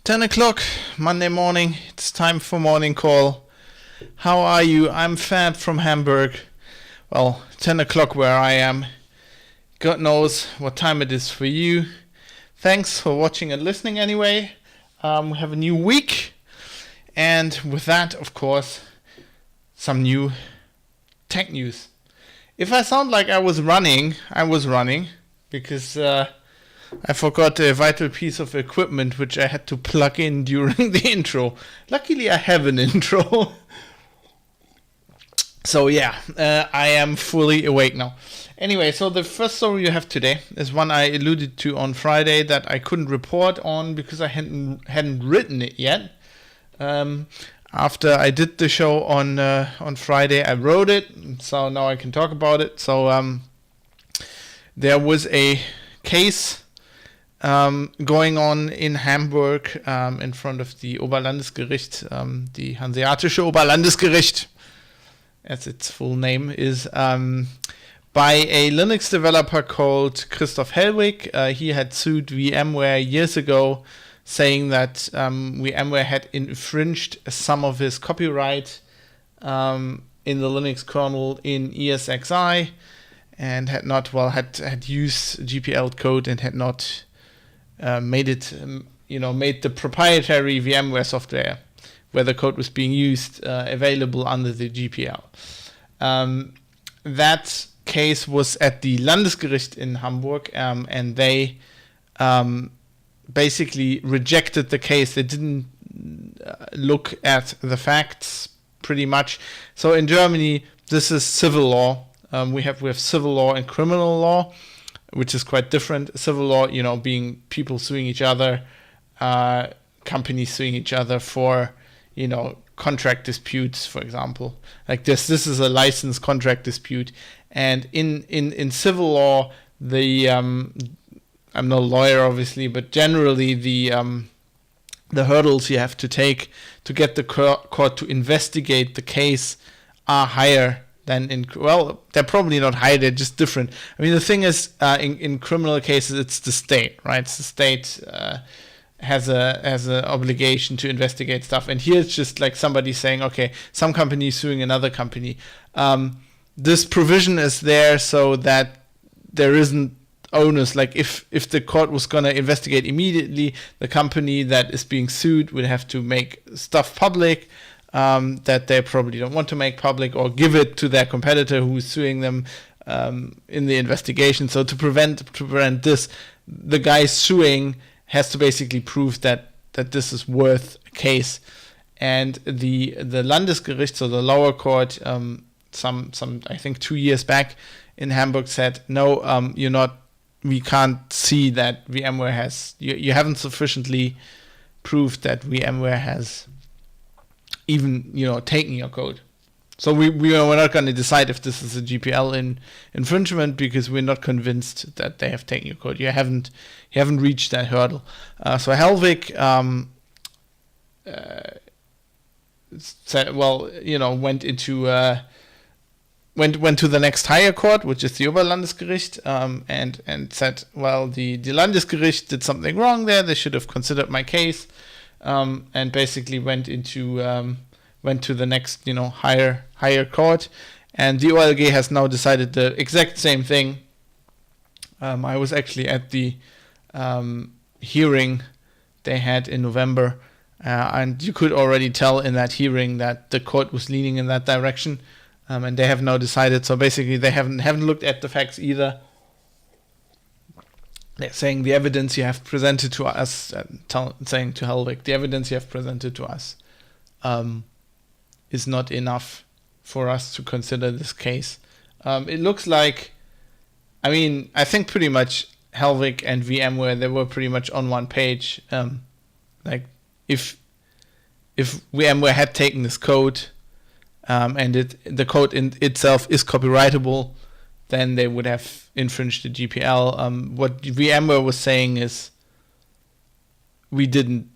Ten o'clock Monday morning, it's time for morning call. How are you? I'm Fab from Hamburg. Well, 10 o'clock where I am. God knows what time it is for you. Thanks for watching and listening anyway. We have a new week. And with that, of course, some new tech news. If I sound like I was running because I forgot a vital piece of equipment which I had to plug in during the intro. Luckily, I have an intro. So yeah, I am fully awake now. Anyway, so the first story you have today is one I alluded to on Friday that I couldn't report on because I hadn't written it yet. After I did the show on Friday, I wrote it, so now I can talk about it. So there was a case going on in Hamburg in front of the Oberlandesgericht, the Hanseatische Oberlandesgericht, as its full name is, by a Linux developer called Christoph Hellwig. He had sued VMware years ago, saying that VMware had infringed some of his copyright in the Linux kernel in ESXi, and had used GPL code and had not made the proprietary VMware software where the code was being used available under the GPL. That case was at the Landesgericht in Hamburg, and they basically rejected the case. They didn't look at the facts pretty much. So in Germany, this is civil law. We have civil law and criminal law, which is quite different. Civil law, being people suing each other, companies suing each other for, contract disputes, for example. Like this is a license contract dispute. And in civil law, I'm not a lawyer, obviously, but generally the hurdles you have to take to get the court to investigate the case are higher than they're probably not higher, they're just different. I mean, the thing is, in criminal cases, it's the state, right? It's the state has an obligation to investigate stuff. And here it's just like somebody saying, okay, some company is suing another company. This provision is there so that there isn't onus. Like if the court was going to investigate immediately, the company that is being sued would have to make stuff public that they probably don't want to make public, or give it to their competitor who is suing them in the investigation. So to prevent this, the guy suing has to basically prove that this is worth a case. And the Landesgericht, so the lower court, some I think 2 years back in Hamburg said, no, we can't see that VMware has, you haven't sufficiently proved that VMware has even, taken your code. So we're not going to decide if this is a GPL infringement, because we're not convinced that they have taken your code. You haven't reached that hurdle. So Hellwig said, went to the next higher court, which is the Oberlandesgericht, and said, well, the Landesgericht did something wrong there. They should have considered my case, and basically went to the next, higher court. And the OLG has now decided the exact same thing. I was actually at the hearing they had in November, and you could already tell in that hearing that the court was leaning in that direction, and they have now decided. So basically, they haven't looked at the facts either. They're saying the evidence you have presented to us, saying to Hellwig, the evidence you have presented to us is not enough for us to consider this case. It looks like, I think pretty much Hellwig and VMware, they were pretty much on one page. Like if VMware had taken this code and the code in itself is copyrightable, then they would have infringed the GPL. What VMware was saying is, we didn't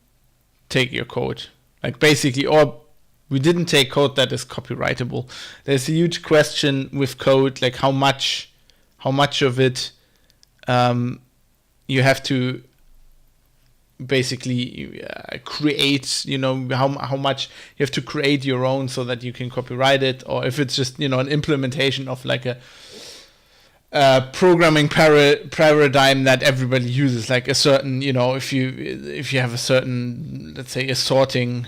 take your code. Like basically, or we didn't take code that is copyrightable. There's a huge question with code, like how much of it you have to basically create, how much you have to create your own so that you can copyright it, or if it's just, an implementation of like a programming paradigm that everybody uses, like a certain, if you have a certain, let's say, a sorting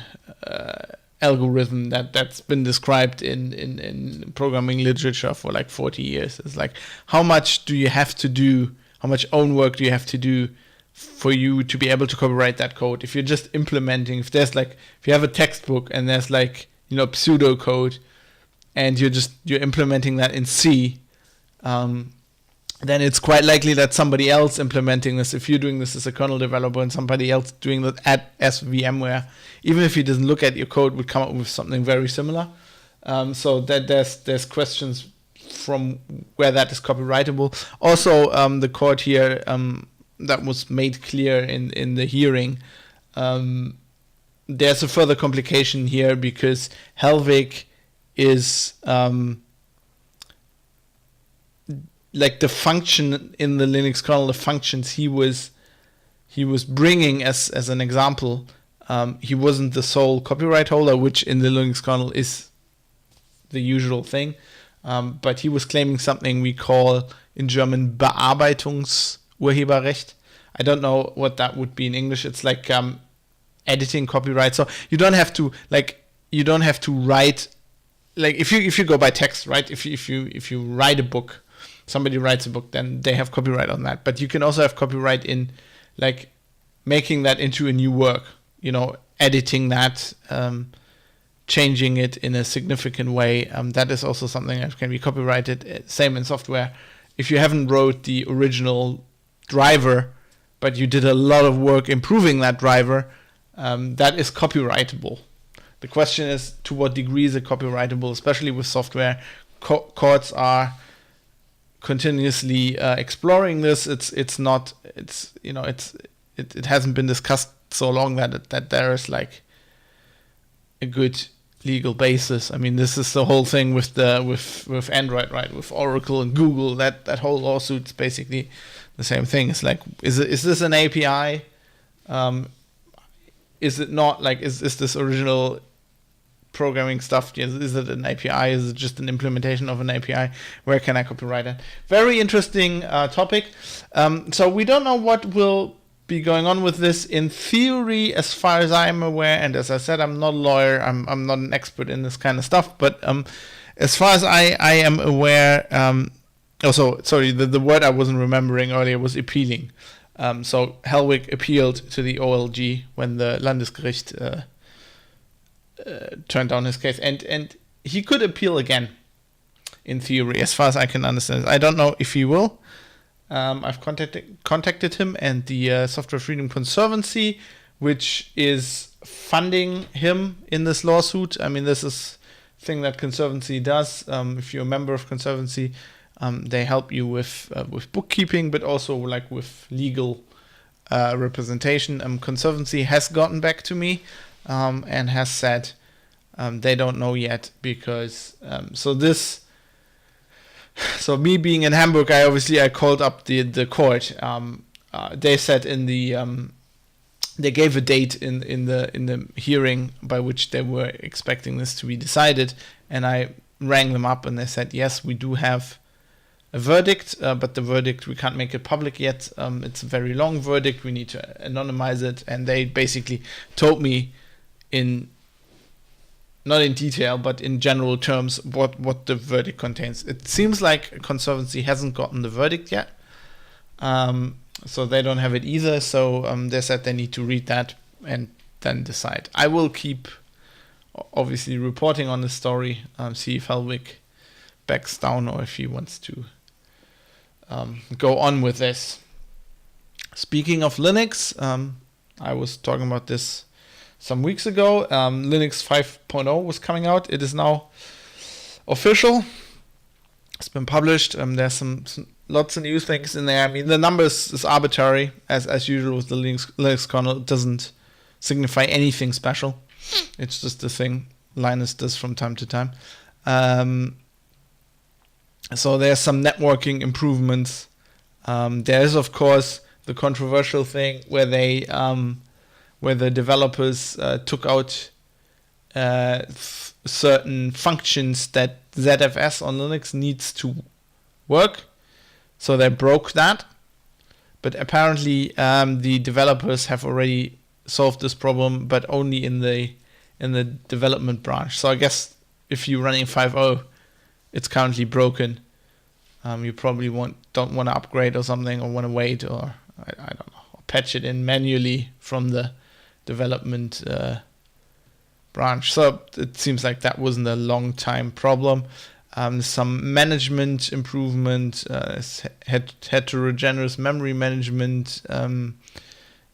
algorithm that's been described in programming literature for like 40 years. It's like, how much do you have to do, how much own work do you have to do for you to be able to copyright that code? If you're just implementing, if you have a textbook and there's like, pseudo code, and you're implementing that in C, then it's quite likely that somebody else implementing this, if you're doing this as a kernel developer and somebody else doing that as VMware, even if he doesn't look at your code, would come up with something very similar. So that there's questions from where that is copyrightable. Also, the court here, that was made clear in the hearing, there's a further complication here because Hellwig is like the function in the Linux kernel, the functions he was bringing as an example, he wasn't the sole copyright holder, which in the Linux kernel is the usual thing, but he was claiming something we call in German Bearbeitungsurheberrecht. I don't know what that would be in English. It's like editing copyright. So you don't have to write, like if you go by text, right? If you write a book, somebody writes a book, then they have copyright on that. But you can also have copyright in like making that into a new work, editing that, changing it in a significant way. That is also something that can be copyrighted. Same in software. If you haven't wrote the original driver, but you did a lot of work improving that driver, that is copyrightable. The question is, to what degree is it copyrightable, especially with software? Courts are continuously exploring this. It hasn't been discussed so long that there is like a good legal basis. This is the whole thing with Android, right? With Oracle and Google, that whole lawsuit is basically the same thing. It's like, is this an API? Is it not? Like, is this original programming stuff? Is it an API? Is it just an implementation of an API? Where can I copyright it? Very interesting topic. So we don't know what will be going on with this. In theory, as far as I'm aware, and as I said, I'm not a lawyer, I'm not an expert in this kind of stuff, but as far as I am aware, the word I wasn't remembering earlier was appealing. So Hellwig appealed to the OLG when the Landesgericht turned down his case, and he could appeal again, in theory, as far as I can understand. I don't know if he will. I've contacted him and the Software Freedom Conservancy, which is funding him in this lawsuit. This is a thing that Conservancy does. If you're a member of Conservancy, they help you with bookkeeping, but also like with legal representation. Conservancy has gotten back to me and has said they don't know yet because so me being in Hamburg, I called up the court. They said they gave a date in the hearing by which they were expecting this to be decided, and I rang them up and they said, yes, we do have a verdict, but the verdict, we can't make it public yet. It's a very long verdict. We need to anonymize it, and they basically told me not in detail, but in general terms, what the verdict contains. It seems like Conservancy hasn't gotten the verdict yet, so they don't have it either. So they said they need to read that and then decide. I will keep, obviously, reporting on the story, see if Helvig backs down or if he wants to go on with this. Speaking of Linux, I was talking about this some weeks ago. Linux 5.0 was coming out. It is now official. It's been published. There's some lots of new things in there. I mean, the numbers is arbitrary, as usual with the Linux kernel. It doesn't signify anything special. It's just a thing Linus does from time to time. So there's some networking improvements. There is, of course, the controversial thing where they where the developers took out certain functions that ZFS on Linux needs to work. So they broke that. But apparently the developers have already solved this problem, but only in the development branch. So I guess if you're running 5.0, it's currently broken. You probably don't want to upgrade or something, or want to wait, or I don't know, or patch it in manually from the development branch. So it seems like that wasn't a long time problem. Some management improvement, heterogeneous memory management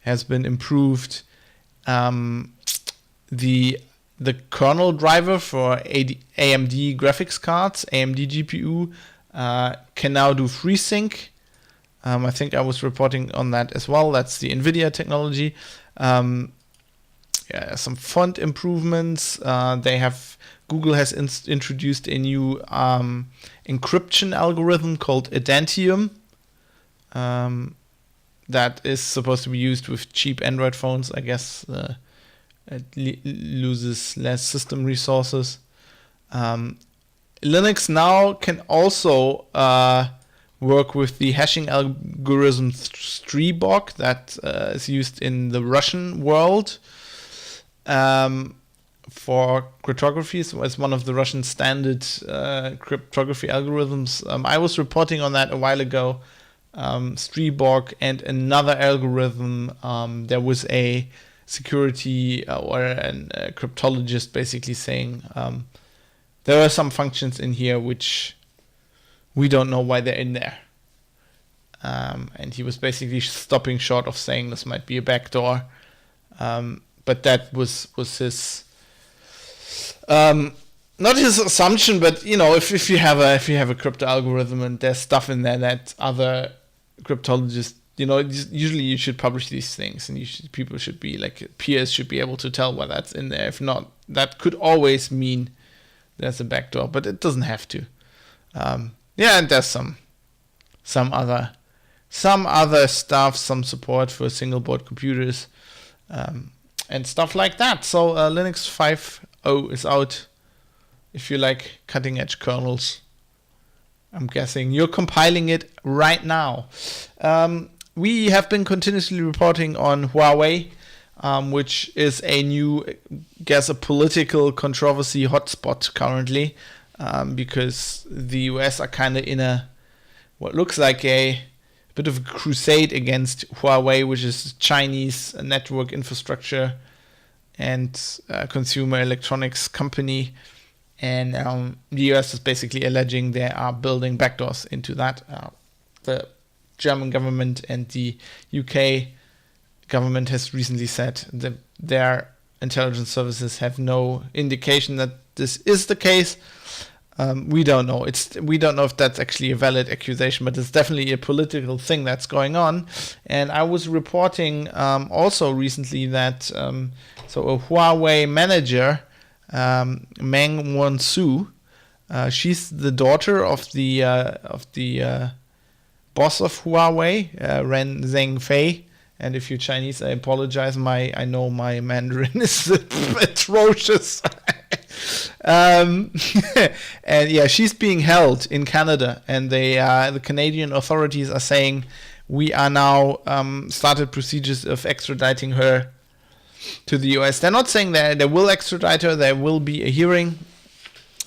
has been improved. The kernel driver for AMD graphics cards, AMD GPU, can now do FreeSync. I think I was reporting on that as well. That's the NVIDIA technology. Some font improvements. Google has introduced a new encryption algorithm called Identium. That is supposed to be used with cheap Android phones. I guess it loses less system resources. Linux now can also work with the hashing algorithm Stribog that is used in the Russian world for cryptography. So it's one of the Russian standard cryptography algorithms. I was reporting on that a while ago. Stribog and another algorithm. There was a security or a cryptologist basically saying there are some functions in here which we don't know why they're in there. And he was basically stopping short of saying this might be a backdoor. But that was his not his assumption, but if you have a crypto algorithm and there's stuff in there that other cryptologists, usually you should publish these things, and people should be peers should be able to tell why that's in there. If not, that could always mean there's a backdoor, but it doesn't have to. And there's some other stuff, some support for single board computers, and stuff like that. So Linux 5.0 is out. If you like cutting edge kernels, I'm guessing you're compiling it right now. We have been continuously reporting on Huawei, which is a political controversy hotspot currently, because the US are kind of in what looks like a bit of a crusade against Huawei, which is Chinese network infrastructure and consumer electronics company. And the US is basically alleging they are building backdoors into that. The German government and the UK government has recently said that their intelligence services have no indication that this is the case. We don't know. We don't know if that's actually a valid accusation, but it's definitely a political thing that's going on. And I was reporting also recently that so a Huawei manager, Meng Wanzhou, she's the daughter of the boss of Huawei, Ren Zhengfei. And if you're Chinese, I apologize. I know my Mandarin is atrocious. And yeah, she's being held in Canada, and the Canadian authorities are saying we are now started procedures of extraditing her to the US. They're not saying that they will extradite her. There will be a hearing,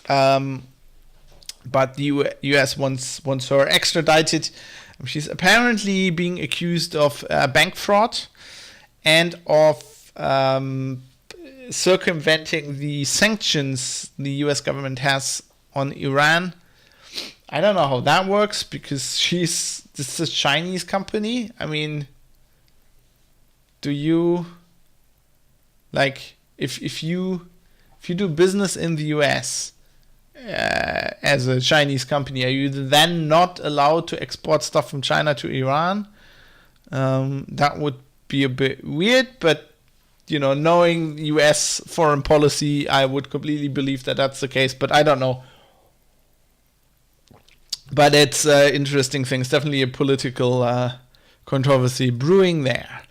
but the US wants her extradited. She's apparently being accused of bank fraud and of circumventing the sanctions the US government has on Iran. I don't know how that works, because this is a Chinese company. I mean, do you, like, if you do business in the US as a Chinese company, are you then not allowed to export stuff from China to Iran? That would be a bit weird, but knowing US foreign policy, I would completely believe that that's the case, but I don't know. But it's interesting things. Definitely a political controversy brewing there.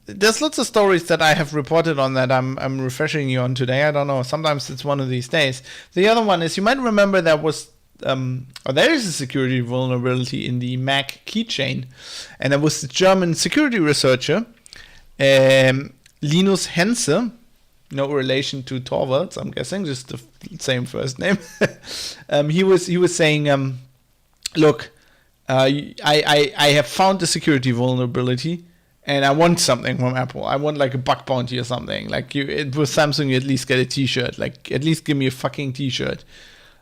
There's lots of stories that I have reported on that I'm refreshing you on today. I don't know. Sometimes it's one of these days. The other one is, you might remember there is a security vulnerability in the Mac keychain, and there was the German security researcher Linus Henze, no relation to Torvalds, I'm guessing, just the same first name. He was saying, look, I have found a security vulnerability, and I want something from Apple. I want like a bug bounty or something. Like with Samsung, you at least get a T-shirt. Like, at least give me a fucking T-shirt.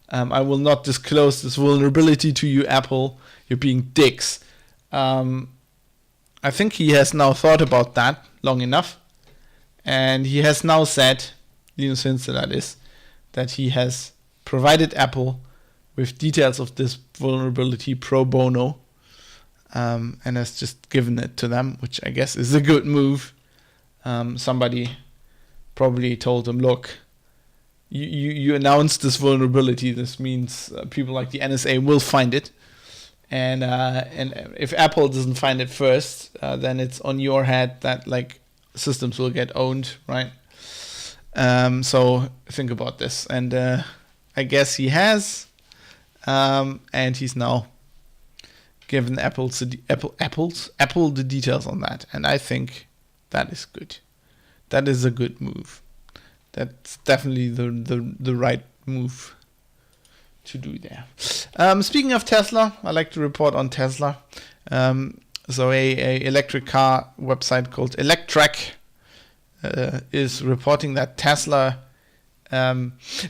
I will not disclose this vulnerability to you, Apple. You're being dicks. I think he has now thought about that long enough, and he has now said, Linus Henze that is, that he has provided Apple with details of this vulnerability pro bono, and has just given it to them, which I guess is a good move. Somebody probably told him, look, you announced this vulnerability. This means people like the NSA will find it. And if Apple doesn't find it first, then it's on your head that like systems will get owned, right? So think about this. And I guess he has, and he's now given Apple the details on that. And I think that is good. That is a good move. That's definitely the right move to do there. Speaking of Tesla, I like to report on Tesla. So a electric car website called Electrek is reporting that Tesla,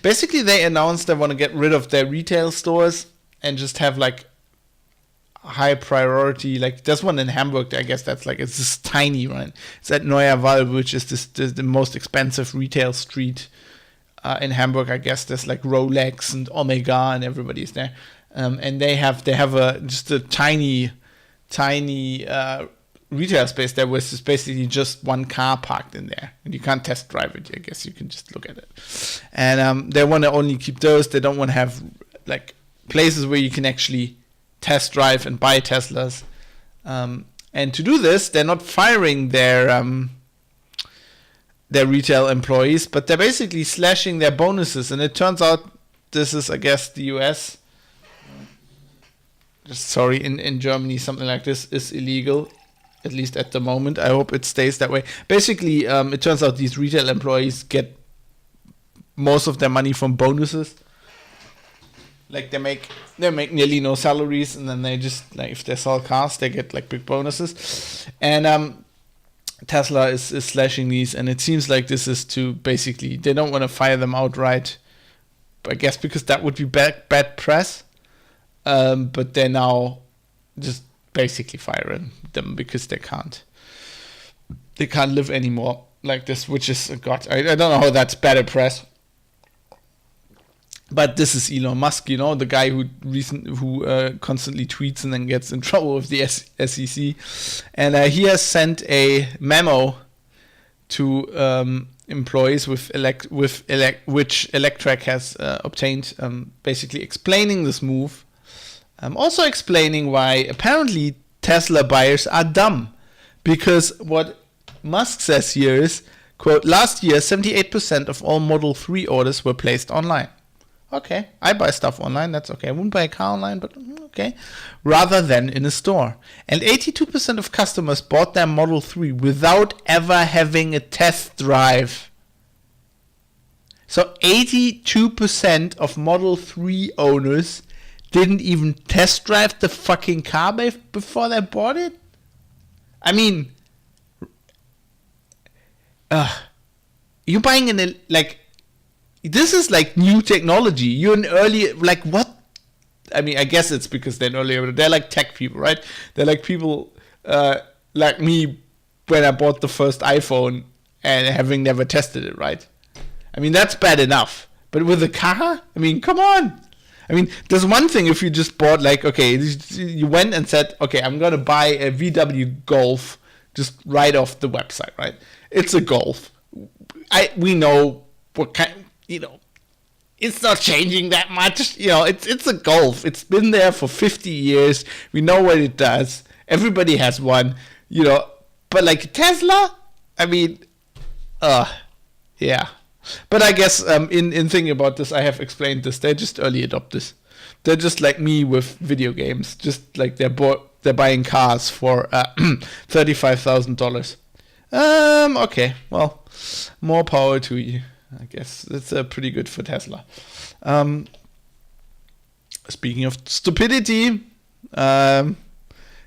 basically they announced they want to get rid of their retail stores and just have like high priority, like there's one in Hamburg, I guess that's like, it's just tiny, right? It's at Neuer Wall, which is the most expensive retail street in Hamburg. I guess there's like Rolex and Omega and everybody's there, and they have just a tiny retail space there, which is basically just one car parked in there, and you can't test drive it. I guess you can just look at it, and they want to only keep those. They don't want to have like places where you can actually test drive and buy Teslas, and to do this, they're not firing their retail employees, but they're basically slashing their bonuses. And it turns out this is, I guess, the US. Sorry, in Germany, something like this is illegal, at least at the moment. I hope it stays that way. Basically, it turns out these retail employees get most of their money from bonuses. Like they make nearly no salaries, and then they just, like, if they sell cars, they get like big bonuses. And Tesla is slashing these, and it seems like this is to basically, they don't want to fire them outright, I guess, because that would be bad press. But they're now just basically firing them because they can't live anymore like this, which is, God, I don't know how that's better press. But this is Elon Musk, the guy who constantly tweets and then gets in trouble with the SEC. And he has sent a memo to employees which Electrek has obtained, basically explaining this move. Also explaining why apparently Tesla buyers are dumb. Because what Musk says here is, quote, last year 78% of all Model 3 orders were placed online. Okay, I buy stuff online, that's okay. I wouldn't buy a car online, but okay. Rather than in a store. And 82% of customers bought their Model 3 without ever having a test drive. So 82% of Model 3 owners didn't even test drive the fucking car before they bought it? I mean, you're buying this is like new technology. You're an early, like what? I mean, I guess it's because they're earlier, they're like tech people, right? They're like people like me when I bought the first iPhone and having never tested it, right? I mean, that's bad enough. But with a car? I mean, come on. I mean, there's one thing if you just bought, like, okay, you went and said, okay, I'm going to buy a VW Golf just right off the website, right? It's a Golf. We know what kind, it's not changing that much. It's a Golf. It's been there for 50 years. We know what it does. Everybody has one, But like Tesla, I mean, yeah. But I guess in thinking about this, I have explained this. They're just early adopters. They're just like me with video games. Just like they're buying cars for $35,000. Okay, well, more power to you. I guess that's pretty good for Tesla. Speaking of stupidity,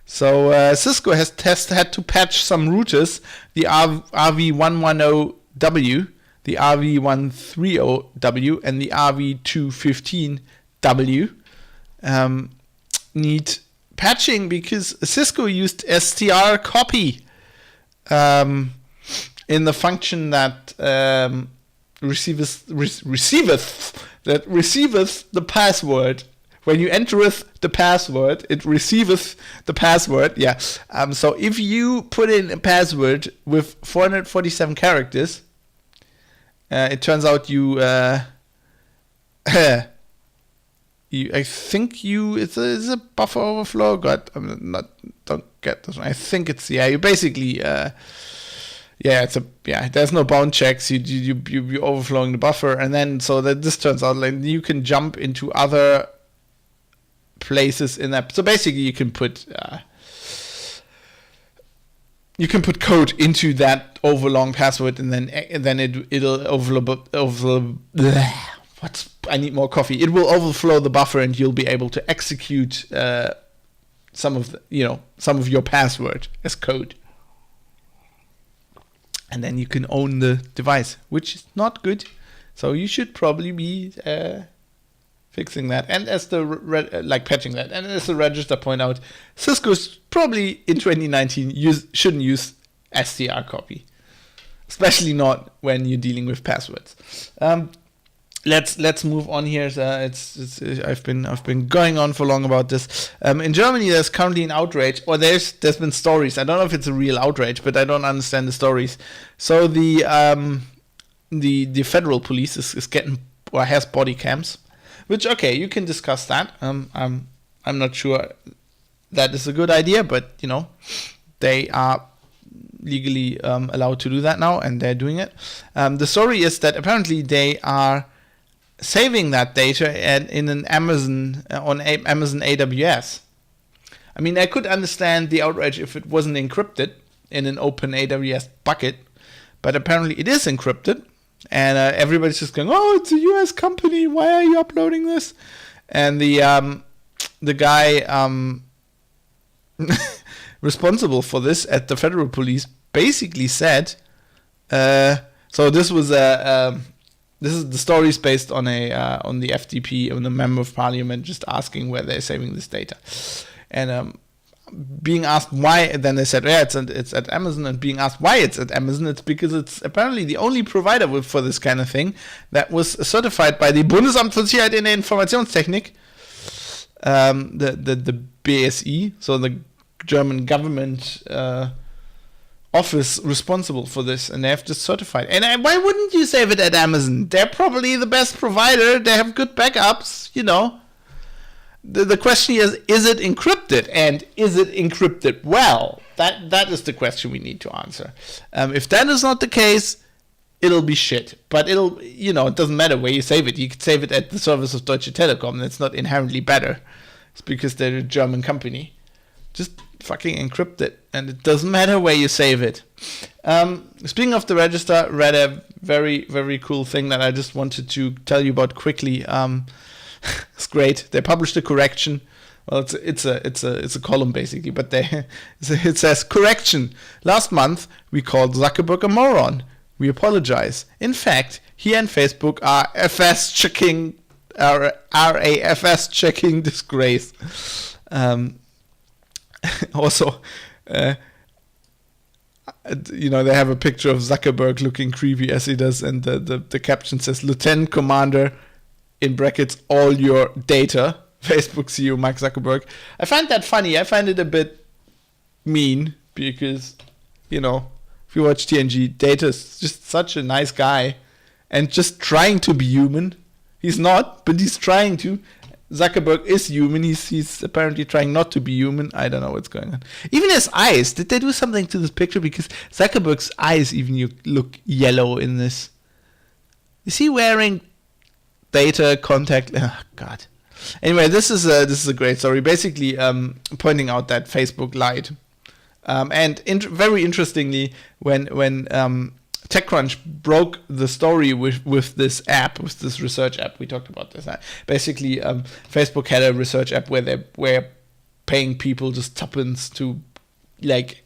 Cisco has had to patch some routers, the RV110W, the RV130W, and the RV215W need patching because Cisco used strcpy in the function that receiveth the password. When you entereth the password, it receiveth the password. Yeah. So if you put in a password with 447 characters, it turns out it's a buffer overflow. God, don't get this one. I think it's, you basically, there's no bound checks. You're overflowing the buffer, and then so that this turns out like you can jump into other places in that. So basically, you can put code into that overlong password, and then it'll overflow. I need more coffee. It will overflow the buffer, and you'll be able to execute some of your password as code. And then you can own the device, which is not good. So you should probably be fixing that, and as patching that. And as the register point out, Cisco's probably in 2019 shouldn't use strcpy, especially not when you're dealing with passwords. Let's move on here. I've been going on for long about this. In Germany, there's currently an outrage, or there's been stories. I don't know if it's a real outrage, but I don't understand the stories. So the federal police is getting or has body cams, which okay, you can discuss that. I'm not sure that is a good idea, but they are legally allowed to do that now, and they're doing it. The story is that apparently they are saving that data in an Amazon AWS. I mean, I could understand the outrage if it wasn't encrypted in an open AWS bucket, but apparently it is encrypted, and everybody's just going, "Oh, it's a US company. Why are you uploading this?" And the guy responsible for this at the federal police basically said, so this was this is the story is based on on the FDP, on the member of parliament, just asking where they're saving this data, and being asked why. Then they said, "Yeah, it's at Amazon." And being asked why it's at Amazon, it's because it's apparently the only provider for this kind of thing that was certified by the Bundesamt für Sicherheit in der Informationstechnik, the BSI, so the German government office responsible for this, and they have just certified. And why wouldn't you save it at Amazon? They're probably the best provider. They have good backups, The question is it encrypted? And is it encrypted well? That is the question we need to answer. If that is not the case, it'll be shit. But it'll, you know, it doesn't matter where you save it. You could save it at the service of Deutsche Telekom. That's not inherently better. It's because they're a German company. Just fucking encrypt it, and it doesn't matter where you save it. Speaking of the register, read a very, very cool thing that I just wanted to tell you about quickly. It's great. They published a correction. Well, it's a column basically, but it says correction. Last month we called Zuckerberg a moron. We apologize. In fact, he and Facebook are RAFS checking disgrace. Also, you know, they have a picture of Zuckerberg looking creepy as he does, and the caption says, Lieutenant Commander, in brackets, all your data, Facebook CEO Mark Zuckerberg. I find that funny. I find it a bit mean because, you know, if you watch TNG, Data is just such a nice guy and just trying to be human. He's not, but he's trying to. Zuckerberg is human. He's apparently trying not to be human. I don't know what's going on. Even his eyes. Did they do something to this picture? Because Zuckerberg's eyes even look yellow in this. Is he wearing data contact? Oh, God. Anyway, this is a great story. Basically, pointing out that Facebook lied. And very interestingly, when TechCrunch broke the story with this app, with this research app. We talked about this. Basically, Facebook had a research app where they were paying people just tuppence to, like,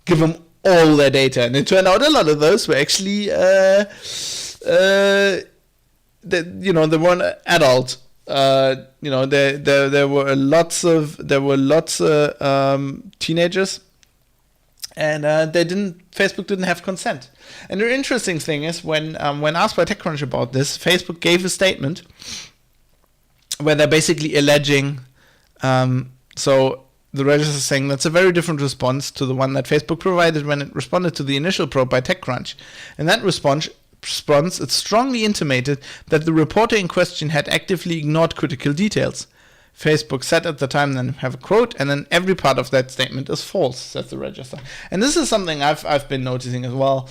give them all their data. And it turned out a lot of those were actually, they weren't adult. There were lots of teenagers. And Facebook didn't have consent. And the interesting thing is when asked by TechCrunch about this, Facebook gave a statement where they're basically alleging, so the register is saying that's a very different response to the one that Facebook provided when it responded to the initial probe by TechCrunch. In that response, it strongly intimated that the reporter in question had actively ignored critical details. Facebook said at the time, then have a quote, and then every part of that statement is false, says the register. And this is something I've been noticing as well.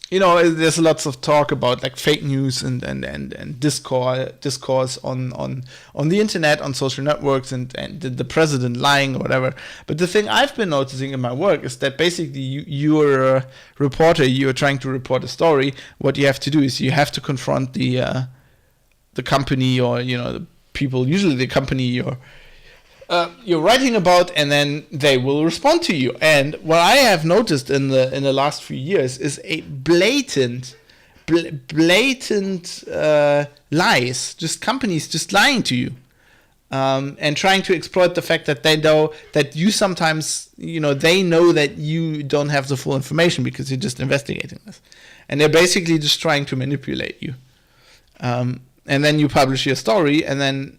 There's lots of talk about like fake news and discourse on the internet, on social networks, and the president lying or whatever. But the thing I've been noticing in my work is that basically you're a reporter, you're trying to report a story. What you have to do is you have to confront the company or the people, usually the company you're writing about, and then they will respond to you. And what I have noticed in the last few years is a blatant lies, just companies just lying to you, and trying to exploit the fact that they know that you sometimes, they know that you don't have the full information because you're just investigating this, and they're basically just trying to manipulate you. And then you publish your story, and then,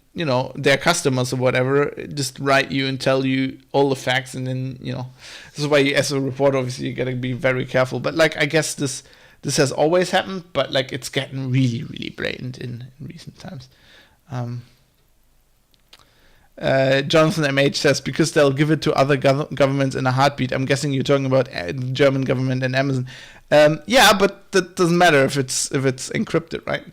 their customers or whatever just write you and tell you all the facts. And then, this is why you, as a reporter, obviously, you got to be very careful. But, I guess this has always happened, but, it's getting really, really blatant in recent times. Jonathan MH says, because they'll give it to other governments in a heartbeat. I'm guessing you're talking about the German government and Amazon. Yeah, but that doesn't matter if it's encrypted, right?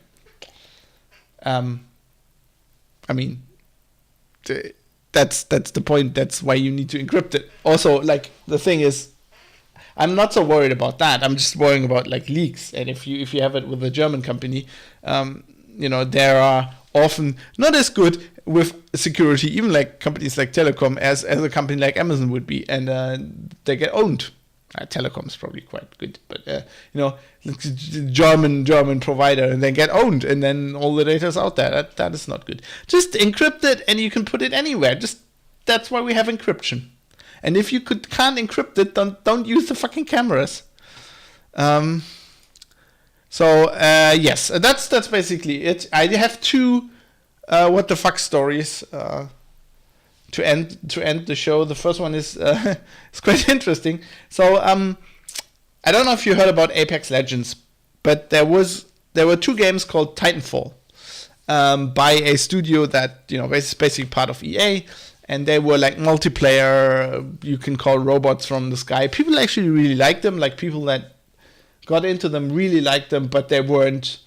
That's the point. That's why you need to encrypt it. Also, the thing is, I'm not so worried about that. I'm just worrying about leaks. And if you have it with a German company, there are often not as good with security, even companies like Telecom as a company like Amazon would be, and they get owned. Telecom is probably quite good, but German provider, and then get owned, and then all the data is out there. That is not good. Just encrypt it, and you can put it anywhere. That's why we have encryption. And if you can't encrypt it, don't use the fucking cameras. Yes, that's basically it. I have two what the fuck stories. To end the show. The first one is it's quite interesting. So I don't know if you heard about Apex Legends, but there were two games called Titanfall by a studio that is basically part of EA, and they were multiplayer. You can call robots from the sky. People actually really liked them. People that got into them, really liked them, but they weren't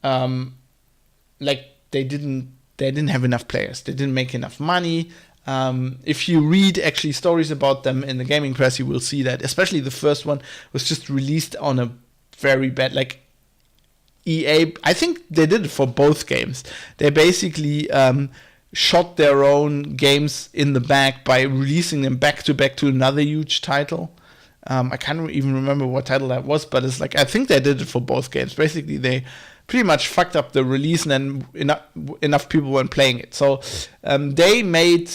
like they didn't have enough players. They didn't make enough money. If you read actually stories about them in the gaming press, you will see that especially the first one was just released on a very bad, like EA. I think they did it for both games. They basically shot their own games in the back by releasing them back to back to another huge title. I can't even remember what title that was, but it's like I think they did it for both games. Basically, they pretty much fucked up the release, and then enough people weren't playing it. So they made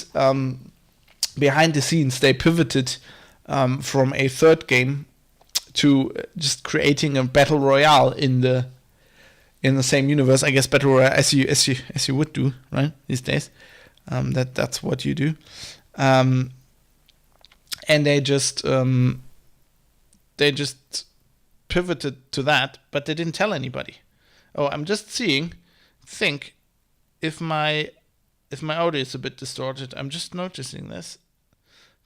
behind the scenes, they pivoted from a third game to just creating a battle royale in the same universe. I guess battle royale as you would do, right, these days. That's what you do. And they just pivoted to that, but they didn't tell anybody. Oh, I'm just think if my audio is a bit distorted. I'm just noticing this.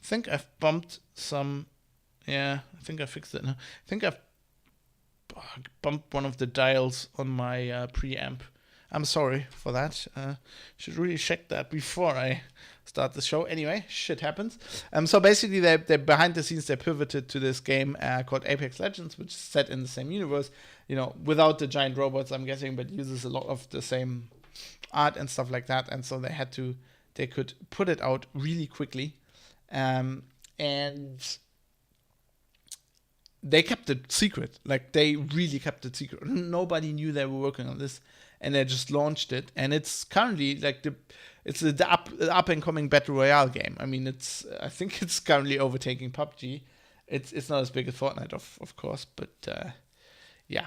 I think I've bumped some. Yeah, I think I fixed it now. I think I've bumped one of the dials on my preamp. I'm sorry for that. Should really check that before I start the show. Anyway, shit happens. So basically, they behind the scenes, they pivoted to this game called Apex Legends, which is set in the same universe. You know, without the giant robots, I'm guessing, but uses a lot of the same art and stuff like that. And so they could put it out really quickly, and they kept it secret. Like, they really kept it secret. Nobody knew they were working on this, and they just launched it. And it's currently like the up and coming battle royale game. I mean, I think it's currently overtaking PUBG. It's not as big as Fortnite, of course, but yeah.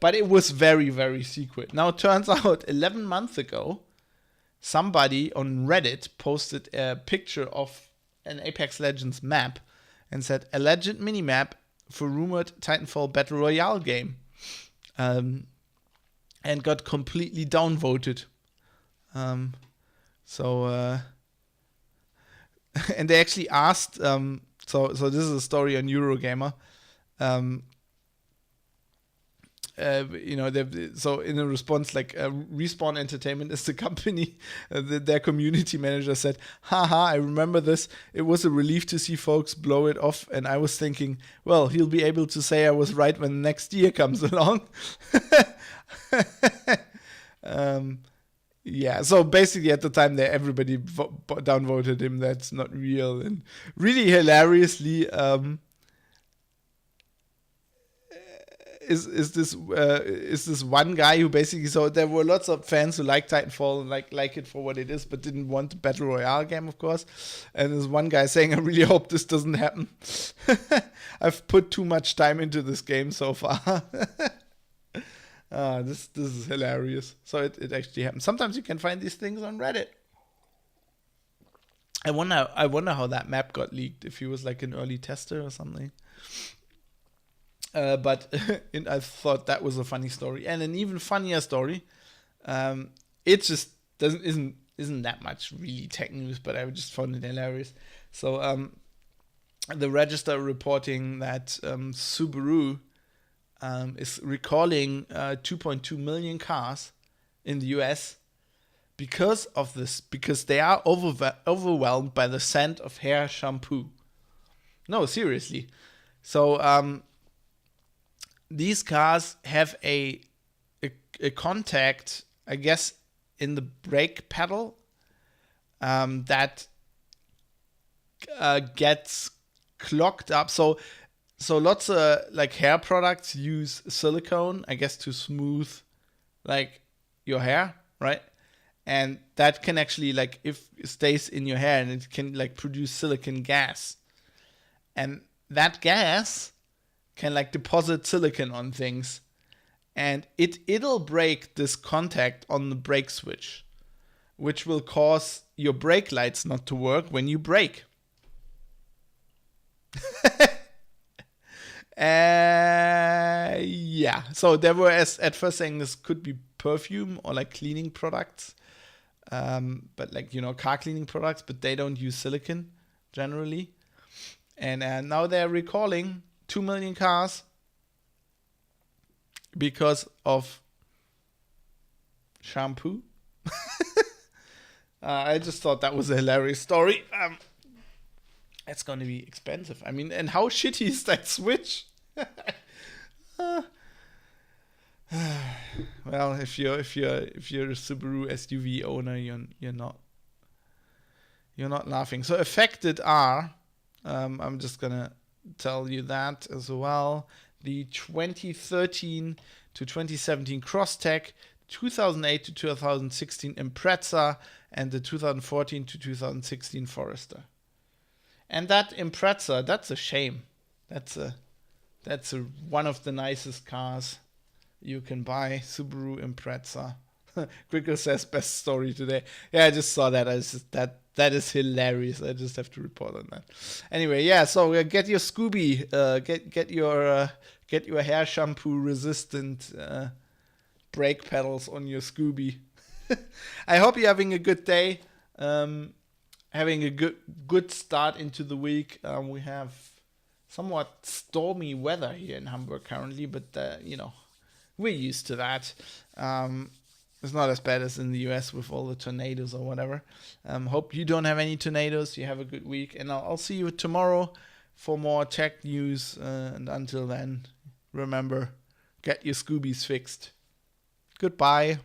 But it was very, very secret. Now it turns out 11 months ago, somebody on Reddit posted a picture of an Apex Legends map and said a legend minimap for rumored Titanfall Battle Royale game, and got completely downvoted. And they actually asked, so this is a story on Eurogamer. So in a response, like Respawn Entertainment is the company, their community manager said, haha, I remember this. It was a relief to see folks blow it off, and I was thinking, well, he'll be able to say I was right when next year comes along. Yeah, so basically at the time there, everybody downvoted him. That's not real. And really hilariously, is this one guy who basically, so there were lots of fans who liked Titanfall and like it for what it is, but didn't want the battle royale game, of course. And there's one guy saying, I really hope this doesn't happen. I've put too much time into this game so far. This is hilarious. So it actually happened. Sometimes you can find these things on Reddit. I wonder how that map got leaked, if he was like an early tester or something. But I thought that was a funny story, and an even funnier story. It just isn't that much really tech news, but I just found it hilarious. So the Register reporting that Subaru is recalling 2.2 million cars in the US because of this, because they are overwhelmed by the scent of hair shampoo. No, seriously. So these cars have a contact, I guess, in the brake pedal that gets clogged up. So lots of like hair products use silicone, I guess, to smooth like your hair, right? And that can actually, like, if it stays in your hair, and it can like produce silicon gas, and that gas can like deposit silicon on things, and it'll break this contact on the brake switch, which will cause your brake lights not to work when you brake. Yeah. So they were at first saying this could be perfume or like cleaning products, but like, you know, car cleaning products, but they don't use silicon generally. And now they're recalling 2 million cars because of shampoo. I just thought that was a hilarious story. It's going to be expensive. I mean, and how shitty is that Switch? Well, if you're a Subaru SUV owner, you're not laughing. So affected are, I'm just gonna tell you that as well. The 2013 to 2017 Crosstech, 2008 to 2016 Impreza, and the 2014 to 2016 Forester. And that Impreza, that's a shame. That's one of the nicest cars you can buy. Subaru Impreza. Grickle says best story today. Yeah, I just saw that. That is hilarious. I just have to report on that. Anyway, yeah. So get your Scooby. Get your hair shampoo resistant brake pedals on your Scooby. I hope you're having a good day. Having a good start into the week. We have somewhat stormy weather here in Hamburg currently, but we're used to that. It's not as bad as in the US with all the tornadoes or whatever. Hope you don't have any tornadoes. You have a good week, and I'll see you tomorrow for more tech news. And until then, remember, get your Scoobies fixed. Goodbye.